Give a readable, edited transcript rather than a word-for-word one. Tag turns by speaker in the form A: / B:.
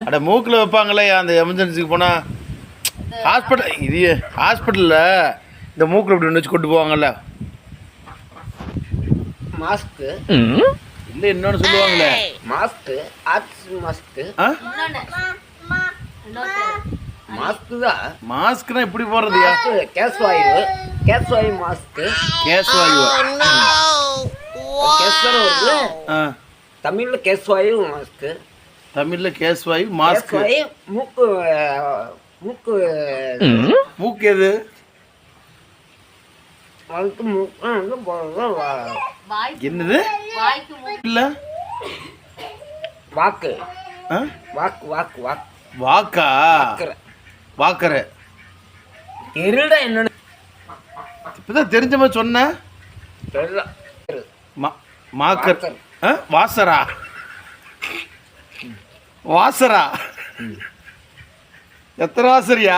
A: அட மூக்கில் வைப்பாங்களே அந்த எமர்ஜென்சிக்கு போனால் ஹாஸ்பிட்டலில் இந்த மூக்கில் இப்படி வச்சு கொண்டு போவாங்கல்ல
B: மாஸ்க்கு
A: இல்லை இன்னொன்று சொல்லுவாங்களே
B: மாஸ்க்கு ஆக்சிஜன் மாஸ்க்கு மாஸ்க்கு தான்
A: மாஸ்க்னா இப்படி போடுறதுயா
B: கேஸ் வாயு மாஸ்க்கு
A: கேஸ் வாயு
B: கேஸ் தானே வருது தமிழில் கேஸ் வாயு மாஸ்க்கு
A: தமிழில் கேஸ் வாயு மாஸ்க்
B: மூக்கு மூக்கு
A: மூக்கு எது
B: அதுக்கு மூக்கு
A: என்னது இல்லை
B: வாக்கு வாக்கு வாக்கு வாக்கு
A: வாக்கா வாக்கற
B: இருடா என்னன்னு
A: இப்பதான் தெரிஞ்ச மாதிரி சொன்னேன் மாக்கர் வாசரா வாசரா எத்தனை வாசரியா